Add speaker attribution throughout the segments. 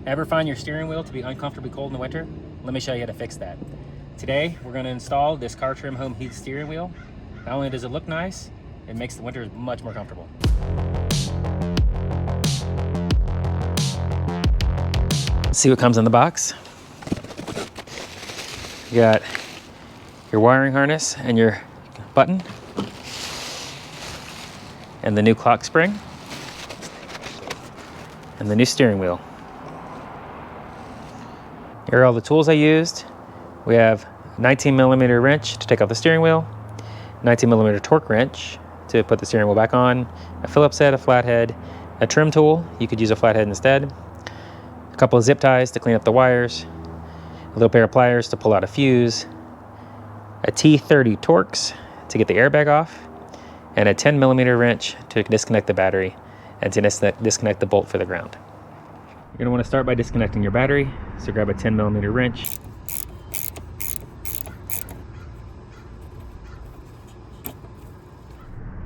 Speaker 1: Ever find your steering wheel to be uncomfortably cold in the winter? Let me show you how to fix that. Today, we're going to install this car trim home heated steering wheel. Not only does it look nice, it makes the winter much more comfortable. Let's see what comes in the box. You got your wiring harness and your button, and the new clock spring, and the new steering wheel. Here are all the tools I used. We have a 19mm wrench to take off the steering wheel, 19mm torque wrench to put the steering wheel back on, a Phillips head, a flathead, a trim tool, you could use a flathead instead, a couple of zip ties to clean up the wires, a little pair of pliers to pull out a fuse, a T30 Torx to get the airbag off, and a 10mm wrench to disconnect the battery and to disconnect the bolt for the ground. You're going to want to start by disconnecting your battery, so grab a 10mm wrench.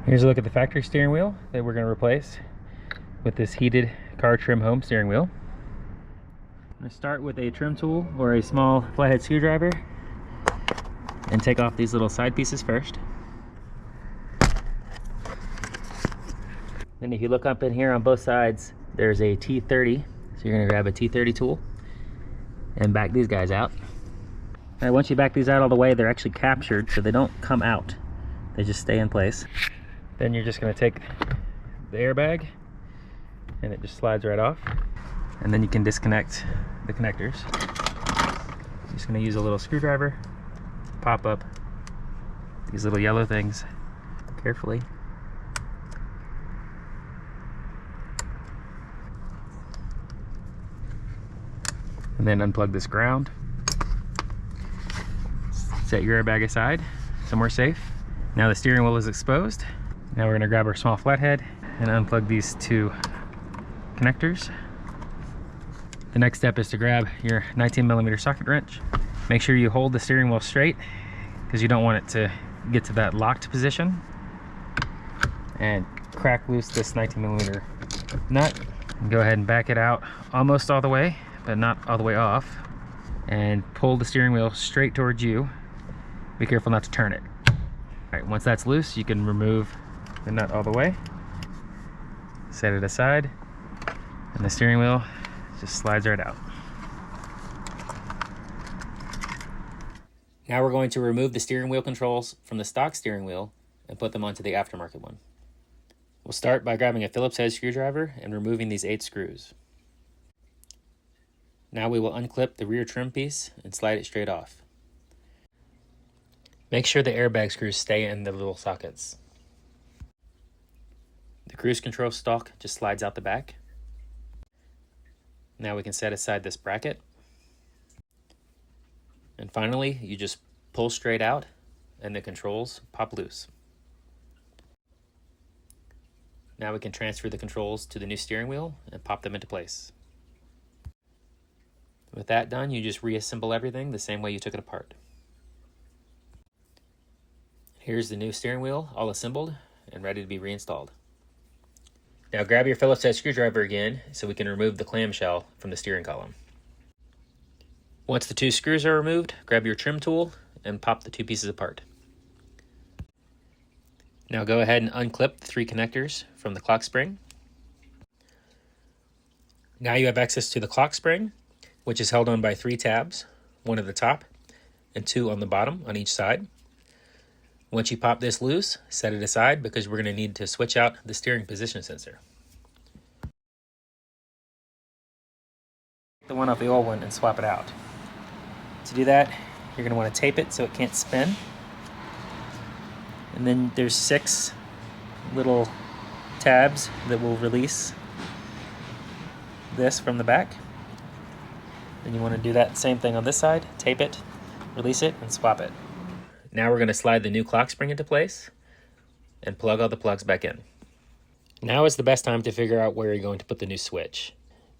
Speaker 1: Here's a look at the factory steering wheel that we're going to replace with this heated car trim home steering wheel. I'm going to start with a trim tool or a small flathead screwdriver and take off these little side pieces first. Then if you look up in here on both sides, there's a T30. So you're going to grab a T30 tool and back these guys out. All right, once you back these out all the way, they're actually captured, so they don't come out. They just stay in place. Then you're just going to take the airbag and it just slides right off. And then you can disconnect the connectors. I'm just going to use a little screwdriver, pop up these little yellow things carefully. And then unplug this ground. Set your airbag aside, somewhere safe. Now the steering wheel is exposed. Now we're gonna grab our small flathead and unplug these two connectors. The next step is to grab your 19mm socket wrench. Make sure you hold the steering wheel straight because you don't want it to get to that locked position. And crack loose this 19mm nut. And go ahead and back it out almost all the way, but not all the way off, and pull the steering wheel straight towards you. Be careful not to turn it. All right, once that's loose, you can remove the nut all the way, set it aside, and the steering wheel just slides right out. Now we're going to remove the steering wheel controls from the stock steering wheel and put them onto the aftermarket one. We'll start by grabbing a Phillips head screwdriver and removing these 8 screws. Now we will unclip the rear trim piece and slide it straight off. Make sure the airbag screws stay in the little sockets. The cruise control stalk just slides out the back. Now we can set aside this bracket. And finally, you just pull straight out and the controls pop loose. Now we can transfer the controls to the new steering wheel and pop them into place. With that done, you just reassemble everything the same way you took it apart. Here's the new steering wheel all assembled and ready to be reinstalled. Now grab your Phillips head screwdriver again so we can remove the clamshell from the steering column. Once the 2 screws are removed, grab your trim tool and pop the 2 pieces apart. Now go ahead and unclip the 3 connectors from the clock spring. Now you have access to the clock spring, which is held on by 3 tabs, 1 at the top and 2 on the bottom on each side. Once you pop this loose, set it aside because we're going to need to switch out the steering position sensor. The one off the old one and swap it out. To do that, you're going to want to tape it so it can't spin. And then there's 6 little tabs that will release this from the back. Then you want to do that same thing on this side, tape it, release it, and swap it. Now we're going to slide the new clock spring into place and plug all the plugs back in. Now is the best time to figure out where you're going to put the new switch.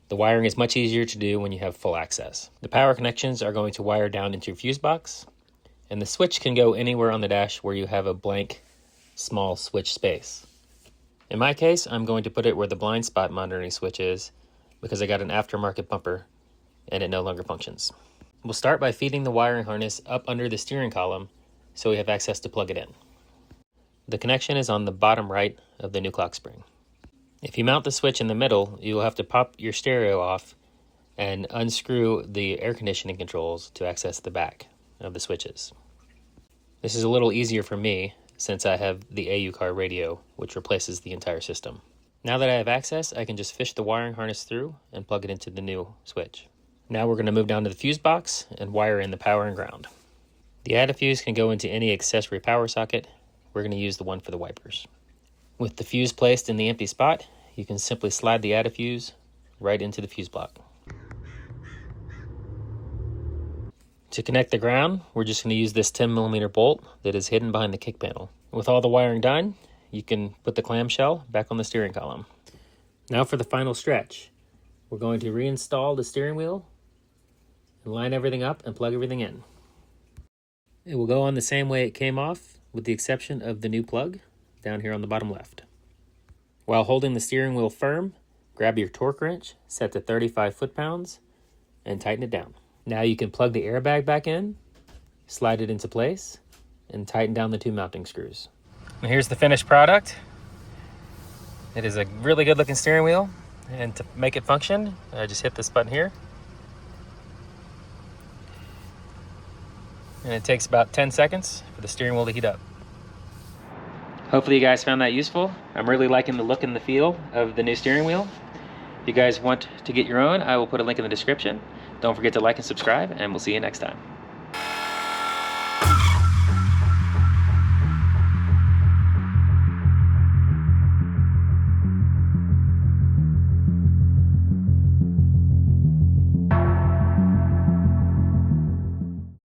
Speaker 1: The wiring is much easier to do when you have full access. The power connections are going to wire down into your fuse box, and the switch can go anywhere on the dash where you have a blank, small switch space. In my case, I'm going to put it where the blind spot monitoring switch is, because I got an aftermarket bumper and it no longer functions. We'll start by feeding the wiring harness up under the steering column so we have access to plug it in. The connection is on the bottom right of the new clock spring. If you mount the switch in the middle, you will have to pop your stereo off and unscrew the air conditioning controls to access the back of the switches. This is a little easier for me since I have the AU car radio, which replaces the entire system. Now that I have access, I can just fish the wiring harness through and plug it into the new switch. Now we're going to move down to the fuse box and wire in the power and ground. The add-a-fuse can go into any accessory power socket. We're going to use the one for the wipers. With the fuse placed in the empty spot, you can simply slide the add-a-fuse right into the fuse block. To connect the ground, we're just going to use this 10mm bolt that is hidden behind the kick panel. With all the wiring done, you can put the clamshell back on the steering column. Now for the final stretch. We're going to reinstall the steering wheel and line everything up and plug everything in. It will go on the same way it came off, with the exception of the new plug down here on the bottom left. While holding the steering wheel firm, grab your torque wrench set to 35 foot-pounds and tighten it down. Now you can plug the airbag back in, slide it into place, and tighten down the two mounting screws. And here's the finished product. It is a really good looking steering wheel, and to make it function, I just hit this button here. And it takes about 10 seconds for the steering wheel to heat up. Hopefully you guys found that useful. I'm really liking the look and the feel of the new steering wheel. If you guys want to get your own, I will put a link in the description. Don't forget to like and subscribe, and we'll see you next time.